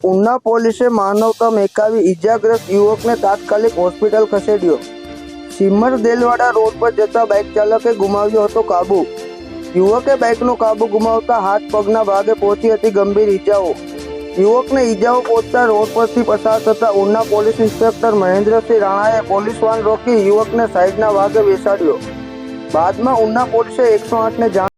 ઉના પોલીસે માનવતા મેકાવી ઇજાગ્રસ્ત યુવકને તાત્કાલિક હોસ્પિટલ ખસેડ્યો। સિમર દેલવાડા રોડ પર જતા બાઇક ચાલકે ગુમાવ્યો હતો કાબુ। યુવકે બાઇકનો કાબુ ગુમાવતા હાથ પગના ભાગે પહોંચી હતી ગંભીર ઇજાઓ। યુવકને ઇજાઓ પહોંચતા રોડ પરથી પસાર થતા ઉના પોલીસ ઇન્સ્પેક્ટર મહેન્દ્રસિંહ રાણાએ પોલીસ વાન રોકી યુવકને સાઈડના ભાગે બેસાડ્યો। બાદમાં ઉના પોલીસે 108ને જાણ